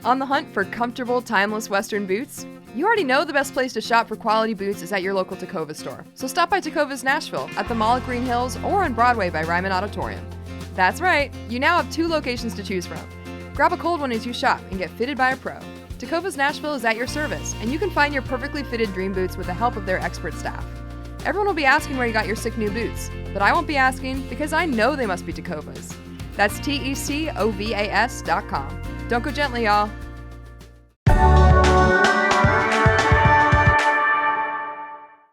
On the hunt for comfortable, timeless Western boots? You already know the best place to shop for quality boots is at your local Tecova store. So stop by Tecovas Nashville at the Mall at Green Hills or on Broadway by Ryman Auditorium. That's right, you now have 2 locations to choose from. Grab a cold one as you shop and get fitted by a pro. Tecovas Nashville is at your service, and you can find your perfectly fitted dream boots with the help of their expert staff. Everyone will be asking where you got your sick new boots, but I won't be asking because I know they must be Tecovas. That's TECOVAS.com. Don't go gently, y'all.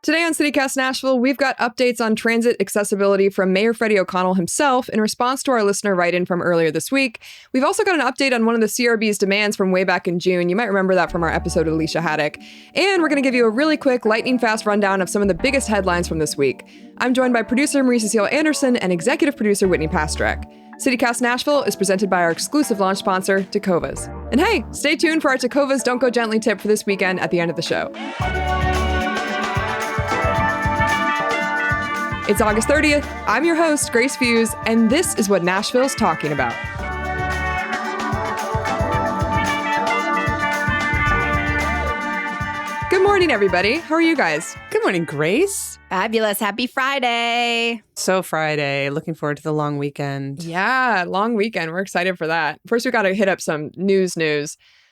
Today on CityCast Nashville, we've got updates on transit accessibility from Mayor Freddie O'Connell himself in response to our listener write-in from earlier this week. We've also got an update on one of the CRB's demands from way back in June. You might remember that from our episode with Alicia Haddock. And we're going to give you a really quick, lightning-fast rundown of some of the biggest headlines from this week. I'm joined by producer Marie-Cecile Anderson and executive producer Whitney Pasterek. CityCast Nashville is presented by our exclusive launch sponsor, Tecovas. And hey, stay tuned for our Tecovas Don't Go Gently tip for this weekend at the end of the show. It's August 30th. I'm your host, Grace Fuse, and this is what Nashville's talking about. Good morning, everybody. How are you guys? Good morning, Grace. Fabulous. Happy Friday. So Friday. Looking forward to the long weekend. Yeah, long weekend. We're excited for that. First, we got to hit up some news.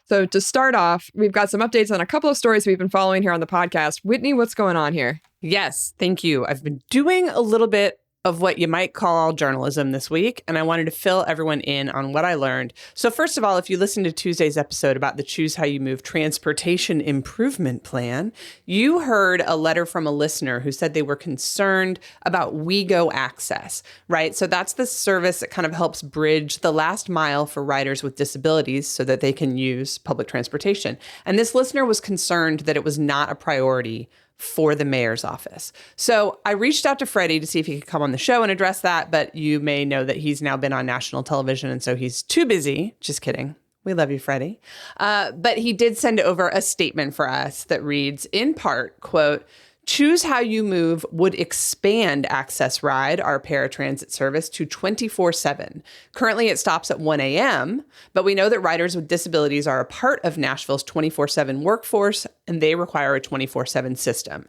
So to start off, we've got some updates on a couple of stories we've been following here on the podcast. Whitney, what's going on here? Yes, thank you. I've been doing a little bit of what you might call journalism this week, and I wanted to fill everyone in on what I learned. So first of all, if you listened to Tuesday's episode about the Choose How You Move Transportation Improvement Plan, you heard a letter from a listener who said they were concerned about WeGo access, right? So that's the service that kind of helps bridge the last mile for riders with disabilities so that they can use public transportation. And this listener was concerned that it was not a priority for the mayor's office. So I reached out to Freddie to see if he could come on the show and address that, but you may know that he's now been on national television, and so he's too busy. Just kidding. We love you, Freddie. But he did send over a statement for us that reads, in part, quote, Choose How You Move would expand Access Ride, our paratransit service, to 24/7. Currently, it stops at 1 a.m., but we know that riders with disabilities are a part of Nashville's 24/7 workforce, and they require a 24/7 system.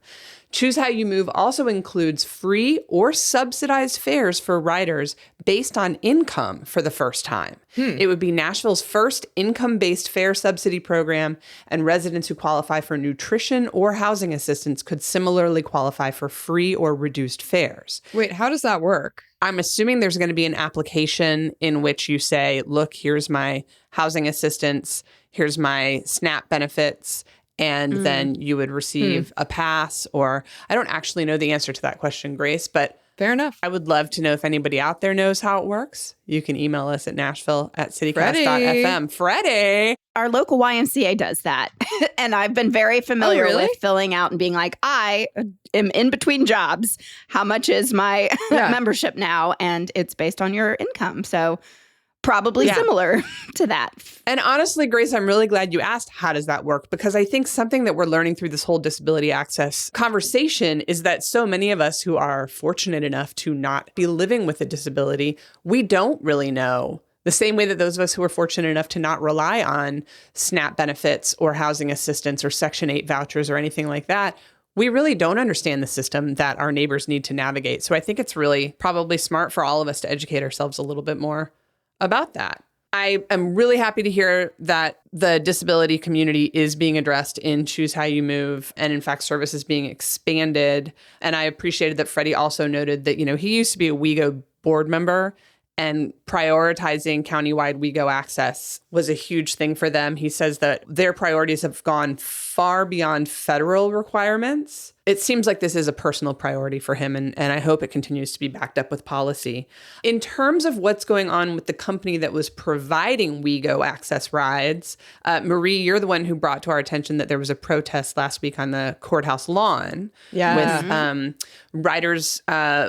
Choose How You Move also includes free or subsidized fares for riders based on income for the first time. It would be Nashville's first income-based fare subsidy program, and residents who qualify for nutrition or housing assistance could similarly qualify for free or reduced fares. Wait, how does that work? I'm assuming there's going to be an application in which you say, look, here's my housing assistance, here's my SNAP benefits, and then you would receive a pass. Or I don't actually know the answer to that question, Grace, but fair enough. I would love to know if anybody out there knows how it works. You can email us at nashville@citycast.fm. Freddie! Our local YMCA does that. And I've been very familiar with filling out and being like, I am in between jobs. How much is my membership now? And it's based on your income. So probably similar to that. And honestly, Grace, I'm really glad you asked, how does that work? Because I think something that we're learning through this whole disability access conversation is that so many of us who are fortunate enough to not be living with a disability, we don't really know. The same way that those of us who are fortunate enough to not rely on SNAP benefits or housing assistance or Section 8 vouchers or anything like that, we really don't understand the system that our neighbors need to navigate. So I think it's really probably smart for all of us to educate ourselves a little bit more about that. I am really happy to hear that the disability community is being addressed in Choose How You Move, and in fact, services being expanded. And I appreciated that Freddie also noted that, he used to be a WeGo board member, and prioritizing countywide WeGo access was a huge thing for them. He says that their priorities have gone far beyond federal requirements. It seems like this is a personal priority for him, and I hope it continues to be backed up with policy. In terms of what's going on with the company that was providing WeGo access rides, Marie, you're the one who brought to our attention that there was a protest last week on the courthouse lawn with riders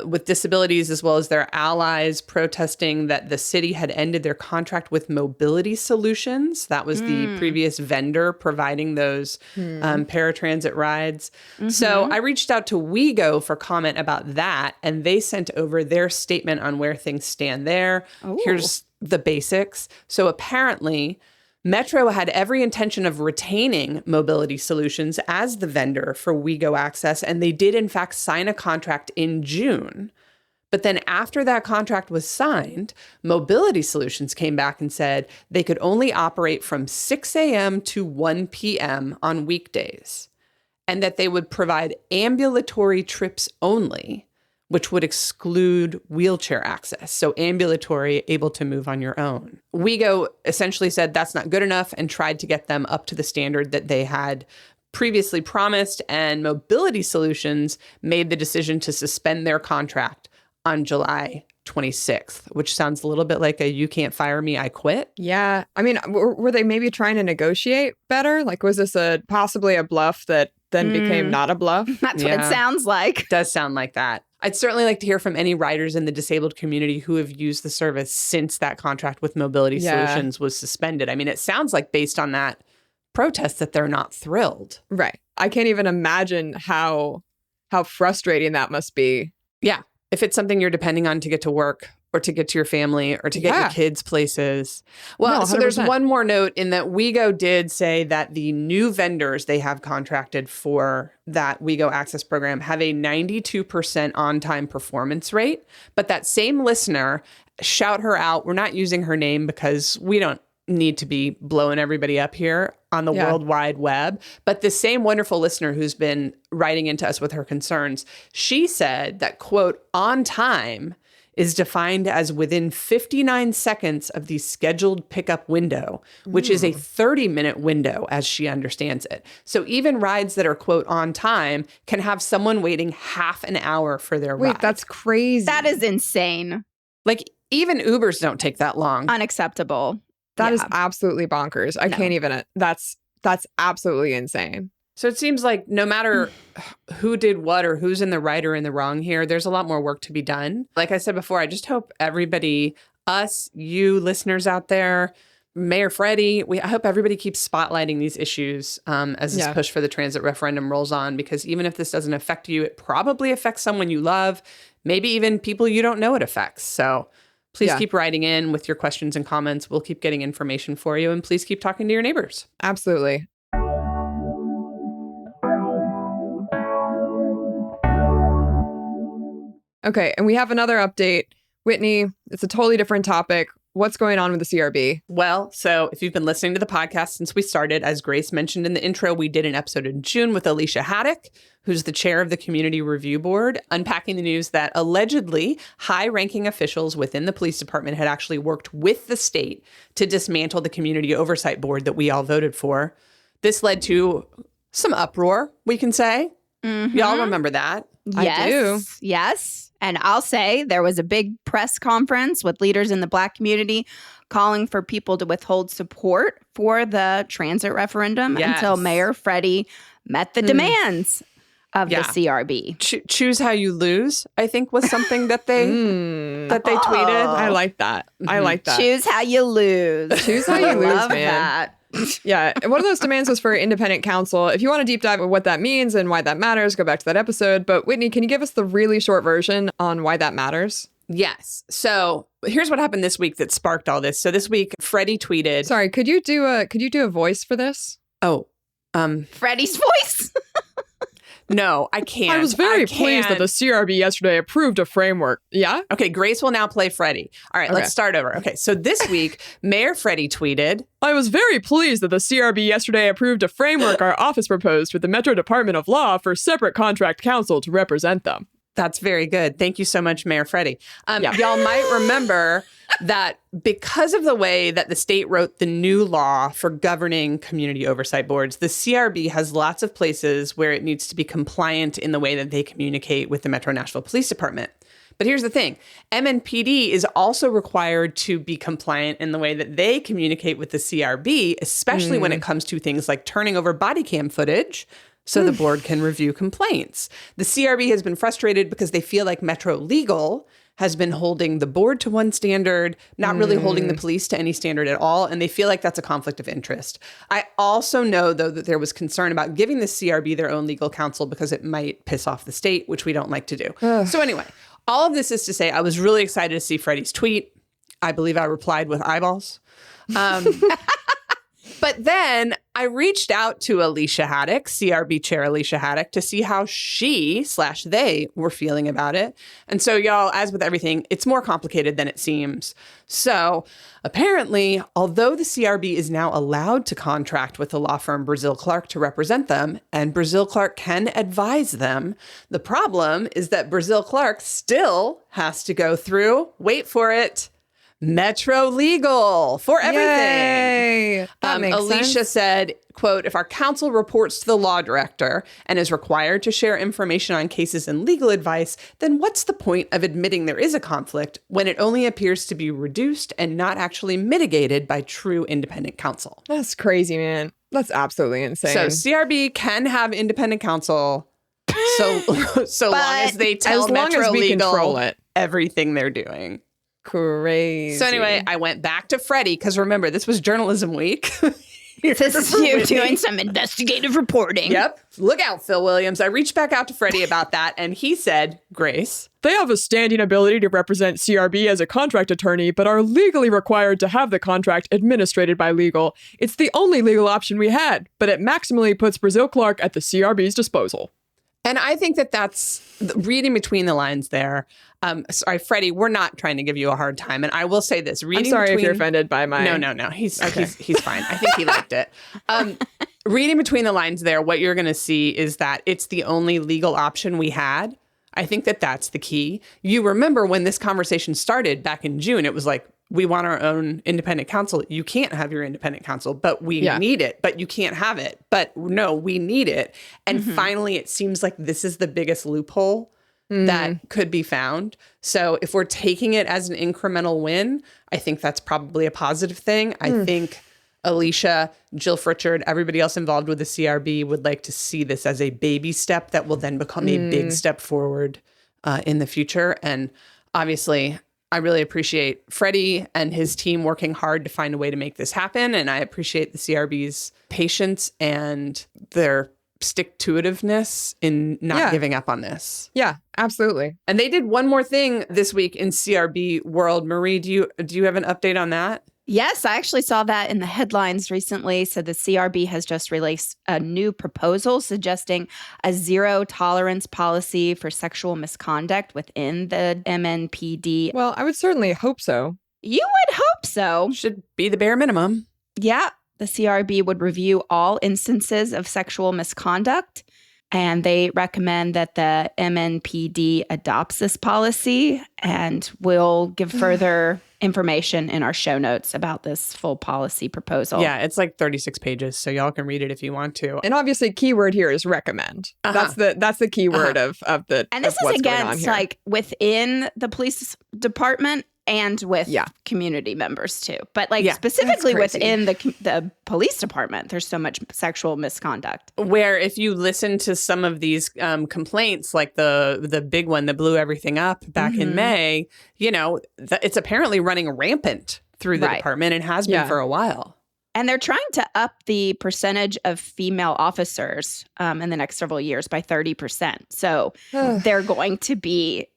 with disabilities as well as their allies protesting that the city had ended their contract with Mobility Solutions. That was the previous vendor providing those paratransit rides. So I reached out to WeGo for comment about that, and they sent over their statement on where things stand there. Here's the basics. So apparently, Metro had every intention of retaining Mobility Solutions as the vendor for WeGo Access, and they did in fact sign a contract in June. But then after that contract was signed, Mobility Solutions came back and said they could only operate from 6 a.m. to 1 p.m. on weekdays, and that they would provide ambulatory trips only, which would exclude wheelchair access. So ambulatory, able to move on your own. WeGo essentially said that's not good enough and tried to get them up to the standard that they had previously promised. And Mobility Solutions made the decision to suspend their contract on July 26th, which sounds a little bit like a "you can't fire me, I quit." Yeah. I mean, were they maybe trying to negotiate better? Like, was this possibly a bluff that then became not a bluff? That's what it sounds like. It does sound like that. I'd certainly like to hear from any riders in the disabled community who have used the service since that contract with Mobility Solutions was suspended. I mean, it sounds like based on that protest that they're not thrilled. Right. I can't even imagine how frustrating that must be. Yeah. If it's something you're depending on to get to work or to get to your family or to get your kids places. Well, so there's one more note in that WeGo did say that the new vendors they have contracted for that WeGo Access program have a 92% on-time performance rate. But that same listener, shout her out. We're not using her name because we don't need to be blowing everybody up here on the World Wide Web. But the same wonderful listener who's been writing into us with her concerns, she said that, quote, on time is defined as within 59 seconds of the scheduled pickup window, which is a 30-minute window as she understands it. So even rides that are, quote, on time can have someone waiting half an hour for their ride. Wait, that's crazy. That is insane. Like, even Ubers don't take that long. Unacceptable. That is absolutely bonkers. I can't even, that's absolutely insane. So it seems like no matter who did what or who's in the right or in the wrong here, there's a lot more work to be done. Like I said before, I just hope everybody, us, you listeners out there, Mayor Freddie, I hope everybody keeps spotlighting these issues as this push for the transit referendum rolls on, because even if this doesn't affect you, it probably affects someone you love, maybe even people you don't know it affects. So please keep writing in with your questions and comments. We'll keep getting information for you, and please keep talking to your neighbors. Absolutely. Okay, and we have another update. Whitney, it's a totally different topic. What's going on with the CRB? Well, so if you've been listening to the podcast since we started, as Grace mentioned in the intro, we did an episode in June with Alicia Haddock, who's the chair of the Community Review Board, unpacking the news that allegedly high-ranking officials within the police department had actually worked with the state to dismantle the Community Oversight Board that we all voted for. This led to some uproar, we can say. Mm-hmm. Y'all remember that? Yes, I do. Yes. And I'll say there was a big press conference with leaders in the Black community calling for people to withhold support for the transit referendum until Mayor Freddie met the demands of the CRB. Choose how you lose, I think, was something that they tweeted. I like that. I like that. Choose how you lose. Choose how you lose, Love man. that. Yeah. One of those demands was for independent counsel. If you want to deep dive on what that means and why that matters, go back to that episode. But Whitney, can you give us the really short version on why that matters? Yes. So here's what happened this week that sparked all this. So this week, Freddie tweeted. Sorry, could you do a voice for this? Oh, Freddie's voice. No, I can't. I was very pleased that the CRB yesterday approved a framework. Yeah? Okay, Grace will now play Freddie. All right, let's start over. Okay, so this week, Mayor Freddie tweeted, I was very pleased that the CRB yesterday approved a framework our office proposed with the Metro Department of Law for separate contract counsel to represent them. That's very good. Thank you so much, Mayor Freddie. Y'all might remember that because of the way that the state wrote the new law for governing community oversight boards, the CRB has lots of places where it needs to be compliant in the way that they communicate with the Metro Nashville Police Department. But here's the thing. MNPD is also required to be compliant in the way that they communicate with the CRB, especially when it comes to things like turning over body cam footage so the board can review complaints. The CRB has been frustrated because they feel like Metro Legal has been holding the board to one standard, not really holding the police to any standard at all, and they feel like that's a conflict of interest. I also know, though, that there was concern about giving the CRB their own legal counsel because it might piss off the state, which we don't like to do. So anyway, all of this is to say I was really excited to see Freddie's tweet. I believe I replied with eyeballs. But then I reached out to Alicia Haddock, CRB chair Alicia Haddock, to see how she/they were feeling about it. And so, y'all, as with everything, it's more complicated than it seems. So apparently, although the CRB is now allowed to contract with the law firm Brazil Clark to represent them, and Brazil Clark can advise them, the problem is that Brazil Clark still has to go through, wait for it, Metro Legal for everything. Yay. That makes Alicia sense. said, quote, if our counsel reports to the law director and is required to share information on cases and legal advice, then what's the point of admitting there is a conflict when it only appears to be reduced and not actually mitigated by true independent counsel? That's crazy, man. That's absolutely insane. So CRB can have independent counsel so long as they tell as long Metro as we Legal control it. everything they're doing. Crazy. So anyway, I went back to Freddie because remember, this was journalism week. This is you doing some investigative reporting. Yep. Look out, Phil Williams. I reached back out to Freddie about that, and he said, Grace, they have a standing ability to represent CRB as a contract attorney, but are legally required to have the contract administrated by legal. It's the only legal option we had, but it maximally puts Brazil Clark at the CRB's disposal. and I think that that's reading between the lines there. Sorry, Freddie, we're not trying to give you a hard time. And I will say this. I'm sorry if you're offended by my... No. He's fine. I think he liked it. Reading between the lines there, what you're going to see is that it's the only legal option we had. I think that that's the key. You remember when this conversation started back in June, it was like, we want our own independent counsel. You can't have your independent counsel, but we need it. But you can't have it. But no, we need it. And finally, it seems like this is the biggest loophole that could be found. So if we're taking it as an incremental win, I think that's probably a positive thing. I think Alicia, Jill Fritchard, everybody else involved with the CRB would like to see this as a baby step that will then become a big step forward in the future. And obviously, I really appreciate Freddie and his team working hard to find a way to make this happen. And I appreciate the CRB's patience and their stick-to-itiveness in not giving up on this. Yeah, absolutely. And they did one more thing this week in CRB world. Marie, do you have an update on that? Yes, I actually saw that in the headlines recently. So the CRB has just released a new proposal suggesting a zero tolerance policy for sexual misconduct within the MNPD. Well, I would certainly hope so. You would hope so. Should be the bare minimum. Yeah. The CRB would review all instances of sexual misconduct, and they recommend that the MNPD adopts this policy, and we'll give further information in our show notes about this full policy proposal. Yeah, it's like 36 pages, so y'all can read it if you want to. And obviously, keyword here is recommend. That's the keyword of the. And this is against like within the police department and with community members too, but like specifically within the police department, there's so much sexual misconduct. Where if you listen to some of these complaints, like the big one that blew everything up back in May, you know, it's apparently running rampant through the department and has been for a while. And they're trying to up the percentage of female officers in the next several years by 30%. So they're going to be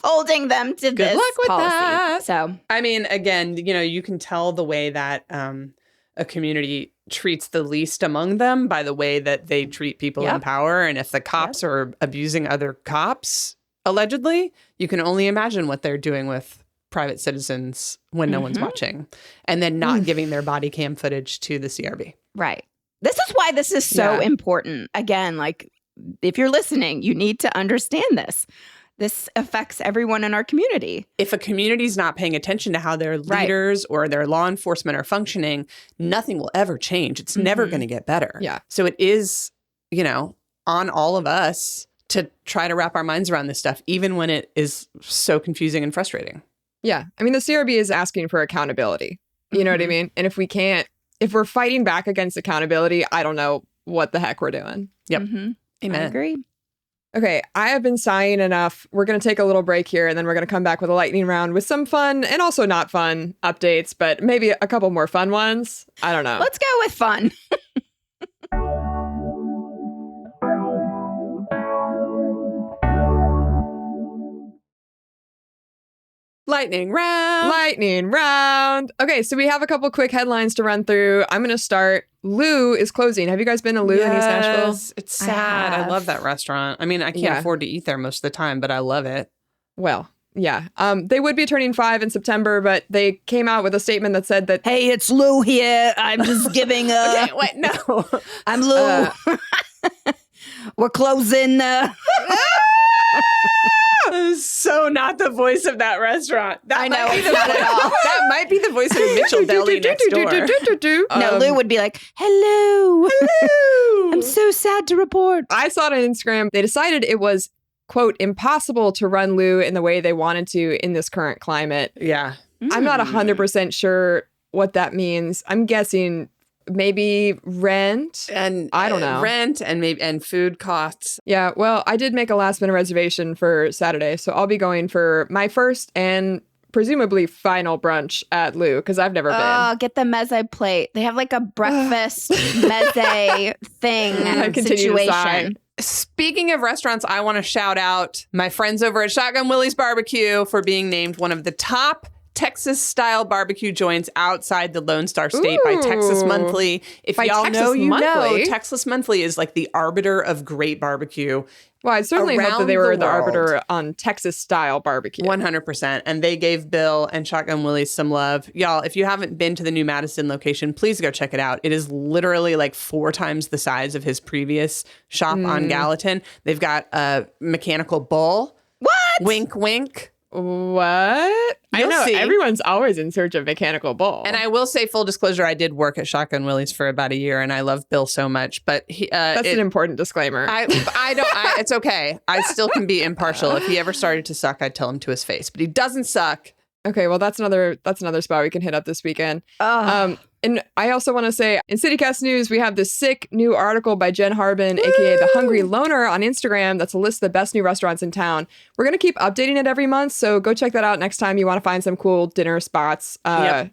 holding them to this luck with policy. that. So, I mean, again, you know, you can tell the way that a community treats the least among them by the way that they treat people in power. And if the cops are abusing other cops, allegedly, you can only imagine what they're doing with private citizens when no one's watching, and then not giving their body cam footage to the CRB. Right. This is why this is so important. Again, like, if you're listening, you need to understand this. This affects everyone in our community. If a community's not paying attention to how their leaders or their law enforcement are functioning, nothing will ever change. It's never going to get better. Yeah. So it is, you know, on all of us to try to wrap our minds around this stuff, even when it is so confusing and frustrating. Yeah. I mean, the CRB is asking for accountability. You know what I mean? And if we're fighting back against accountability, I don't know what the heck we're doing. Yep. Amen. I agree. Okay, I have been sighing enough. We're going to take a little break here, and then we're going to come back with a lightning round with some fun and also not fun updates, but maybe a couple more fun ones. I don't know. Let's go with fun. Lightning round. Lightning round. Okay, so we have a couple quick headlines to run through. I'm going to start. Lou is closing. Have you guys been to Lou in East Nashville? It's sad. I love that restaurant. I mean, I can't afford to eat there most of the time, but I love it. Well, yeah. They would be turning 5 in September, but they came out with a statement that said that, hey, it's Lou here. I'm just giving a... Okay, wait, no. I'm Lou. We're closing... So not the voice of that restaurant. I know, it's not at all. That might be the voice of Mitchell Deli next door. No, Lou would be like, hello. Hello. I'm so sad to report. I saw it on Instagram. They decided it was, quote, impossible to run Lou in the way they wanted to in this current climate. Yeah. I'm not 100% sure what that means. I'm guessing maybe rent, and I don't know, rent and food costs. Yeah, well, I did make a last minute reservation for Saturday, so I'll be going for my first and presumably final brunch at Lou because I've never been. Oh, get the meze plate. They have like a breakfast meze thing situation. Speaking of restaurants, I want to shout out my friends over at Shotgun Willie's Barbecue for being named one of the top Texas-style barbecue joints outside the Lone Star State by Texas Monthly. If y'all know, you know, Texas Monthly is like the arbiter of great barbecue. Well, I certainly hope that they were the arbiter on Texas-style barbecue. 100%. And they gave Bill and Shotgun Willie's some love. Y'all, if you haven't been to the new Madison location, please go check it out. It is literally like 4 times the size of his previous shop on Gallatin. They've got a mechanical bull. What? Wink, wink. What? I know everyone's always in search of mechanical bull. And I will say, full disclosure, I did work at Shotgun Willie's for about a year, and I love Bill so much. But that's an important disclaimer. It's okay. I still can be impartial. If he ever started to suck, I'd tell him to his face. But he doesn't suck. Okay, well, that's another spot we can hit up this weekend. And I also want to say, in CityCast News, we have this sick new article by Jen Harbin, aka The Hungry Loner, on Instagram. That's a list of the best new restaurants in town. We're going to keep updating it every month, so go check that out next time you want to find some cool dinner spots. Yep.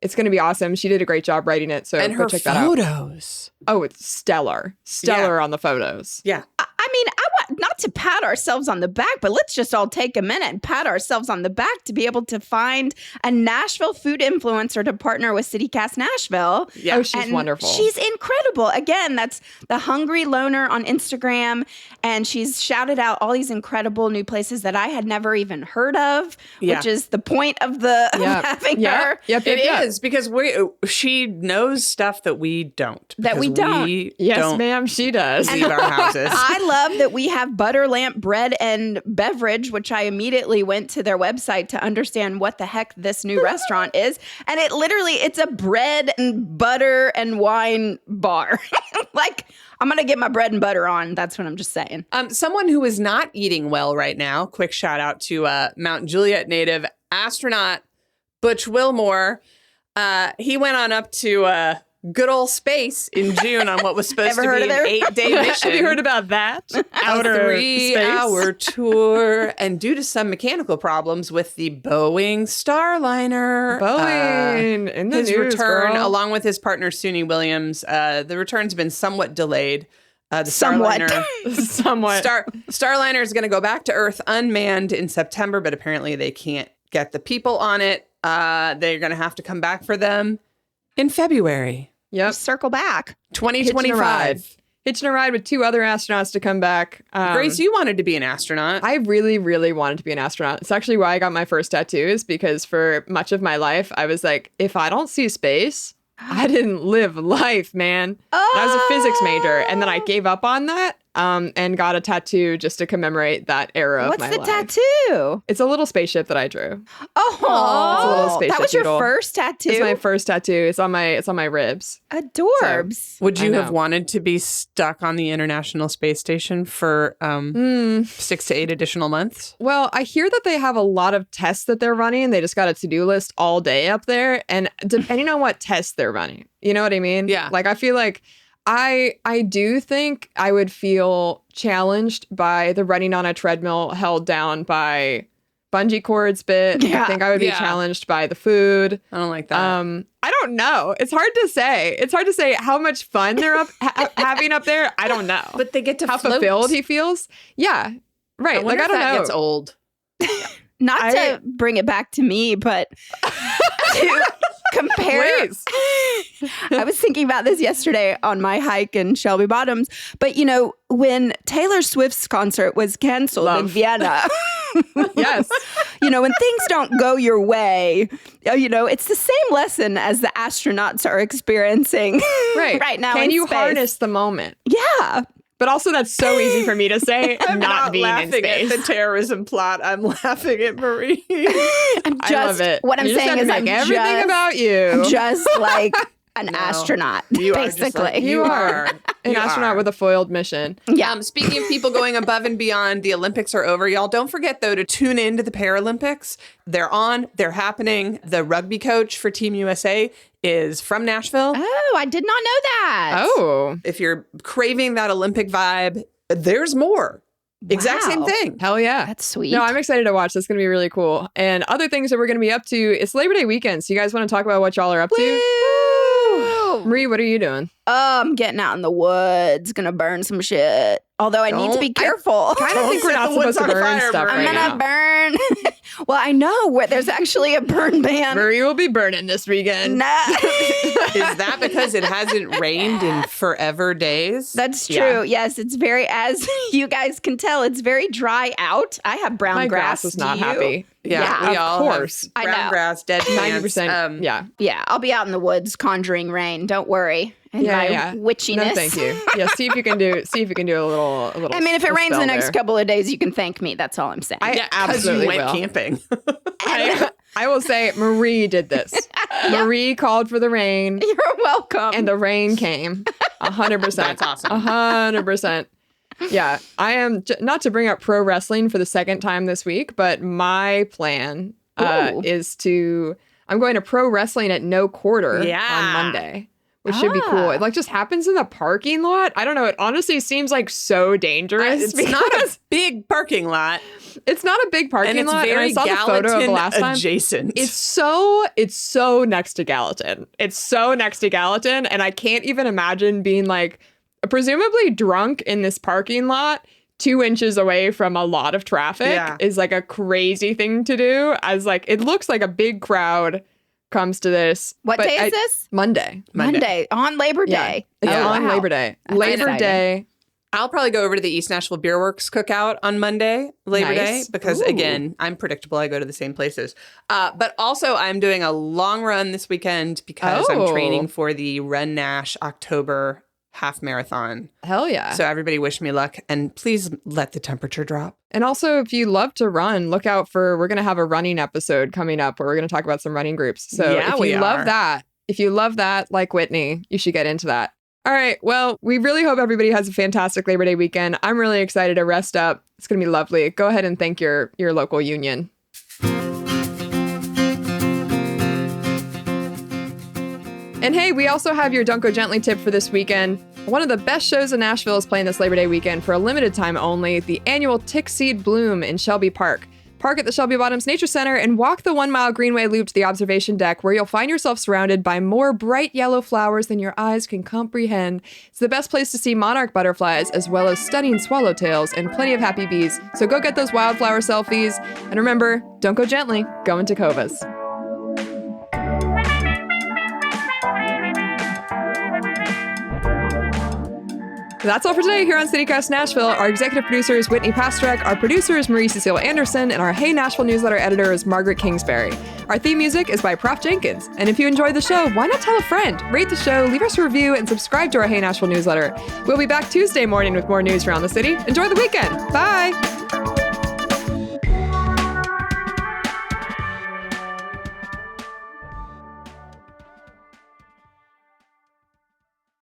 It's going to be awesome. She did a great job writing it, so and go check that out. And her photos. Oh, it's stellar. Stellar on the photos. Yeah. I mean, I want not to pat ourselves on the back, but let's just all take a minute and pat ourselves on the back to be able to find a Nashville food influencer to partner with CityCast Nashville. Yeah. Oh, she's wonderful. She's incredible. Again, that's The Hungry Loner on Instagram. And she's shouted out all these incredible new places that I had never even heard of, which is the point of having her. Yep, it is because she knows stuff that we don't. That we don't. Yes, ma'am, she does. Leave our houses. I love that we have butter lamp bread and beverage, which I immediately went to their website to understand what the heck this new restaurant is. And it's a bread and butter and wine bar. Like, I'm going to get my bread and butter on. That's what I'm just saying. Someone who is not eating well right now, quick shout out to Mount Juliet native astronaut Butch Wilmore. He went on up to good old space in June on what was supposed to be an 8-day mission. Have you heard about that? Outer 3-hour tour. And due to some mechanical problems with the Boeing Starliner. In the his news, return, girl. along with his partner, Suni Williams, the return's been somewhat delayed. The Somewhat. Starliner is going to go back to Earth unmanned in September, but apparently they can't get the people on it. They're going to have to come back for them in February. Yep. Circle back. 2025. Hitching a ride with 2 other astronauts to come back. Grace, you wanted to be an astronaut. I really, really wanted to be an astronaut. It's actually why I got my first tattoos, because for much of my life, I was like, if I don't see space, I didn't live life, man. Oh. I was a physics major, and then I gave up on that and got a tattoo just to commemorate that era of my life. What's the tattoo? It's a little spaceship that I drew. Oh, it's a little spaceship that was your doodle. first tattoo? It's my first tattoo. It's on my ribs. Adorbs. So, would you have wanted to be stuck on the International Space Station for 6 to 8 additional months? Well, I hear that they have a lot of tests that they're running. They just got a to-do list all day up there. And depending on what tests they're running, you know what I mean? Yeah. Like, I feel like I do think I would feel challenged by the running on a treadmill held down by bungee cords bit. Yeah. I think I would be challenged by the food. I don't like that. I don't know. It's hard to say. It's hard to say how much fun they're having up there. I don't know. But they get to how float. fulfilled he feels. Yeah. Right. I wonder like, I don't if that know. gets old. not to bring it back to me, but to compare. Please. I was thinking about this yesterday on my hike in Shelby Bottoms. But, when Taylor Swift's concert was canceled in Vienna. Yes. When things don't go your way, it's the same lesson as the astronauts are experiencing right now. Can you space. Harness the moment? Yeah. But also, that's so easy for me to say. I'm not being laughing in space. at the terrorism plot. I'm laughing at Marie. I love it. What I'm saying is, I'm everything about you. I'm just like an astronaut, you basically. You are an astronaut with a foiled mission. Yeah. Speaking of people going above and beyond, the Olympics are over. Y'all don't forget, though, to tune into the Paralympics. They're on. They're happening. The rugby coach for Team USA is from Nashville. Oh, I did not know that. Oh. If you're craving that Olympic vibe, there's more. Exact same thing. Hell yeah. That's sweet. No, I'm excited to watch. That's going to be really cool. And other things that we're going to be up to, it's Labor Day weekend. So you guys want to talk about what y'all are up to? Marie, what are you doing? I'm getting out in the woods, gonna burn some shit. Although I need to be careful. I don't think we're not supposed to burn stuff right now. I'm gonna burn. Well, I know where there's actually a burn ban. Marie will be burning this weekend. Nah. Is that because it hasn't rained in forever days? That's true. Yes, it's very, as you guys can tell, it's very dry out. I have brown My grass. is not Do you? happy. Yeah, we of all course. have brown I know. grass, dead plants. 90%. Yeah. Yeah, I'll be out in the woods conjuring rain. Don't worry. And my witchiness. No, thank you. Yeah, see if you can do a little. I mean, if it rains the next there. couple of days, you can thank me. That's all I'm saying. I absolutely you went will. camping. I will say Marie did this. Marie called for the rain. You're welcome. And the rain came. 100%. That's awesome. 100%. Yeah, I am, not to bring up pro wrestling for the second time this week, but my plan is I'm going to pro wrestling at No Quarter on Monday. Which should be cool. It just happens in the parking lot. I don't know. It honestly seems like so dangerous. It's not a big parking lot. It's not a big parking and it's lot. Very and I saw the photo of the last time. Adjacent. It's so next to Gallatin. It's so next to Gallatin, and I can't even imagine being presumably drunk in this parking lot 2 inches away from a lot of traffic is a crazy thing to do. As it looks like a big crowd comes to this. What day is this? Monday. On Labor Day. It's on Labor Day. Labor Day. I'll probably go over to the East Nashville Beer Works cookout on Monday, Labor Day, because again, I'm predictable. I go to the same places. But also I'm doing a long run this weekend because I'm training for the Run Nash October half marathon. Hell yeah. So everybody wish me luck, and please let the temperature drop. And also, if you love to run, look out we're going to have a running episode coming up where we're going to talk about some running groups. So if you love that, like Whitney, you should get into that. All right. Well, we really hope everybody has a fantastic Labor Day weekend. I'm really excited to rest up. It's going to be lovely. Go ahead and thank your local union. And hey, we also have your Don't Go Gently tip for this weekend. One of the best shows in Nashville is playing this Labor Day weekend for a limited time only, the annual Tick Seed Bloom in Shelby Park. Park at the Shelby Bottoms Nature Center and walk the 1 mile greenway loop to the observation deck, where you'll find yourself surrounded by more bright yellow flowers than your eyes can comprehend. It's the best place to see monarch butterflies, as well as stunning swallowtails and plenty of happy bees. So go get those wildflower selfies. And remember, don't go gently, go into Tecovas. That's all for today here on CityCast Nashville. Our executive producer is Whitney Pasterek, our producer is Marie Cecile Anderson, and our Hey Nashville newsletter editor is Margaret Kingsbury. Our theme music is by Prof Jenkins. And if you enjoyed the show, why not tell a friend? Rate the show, leave us a review, and subscribe to our Hey Nashville newsletter. We'll be back Tuesday morning with more news around the city. Enjoy the weekend. Bye!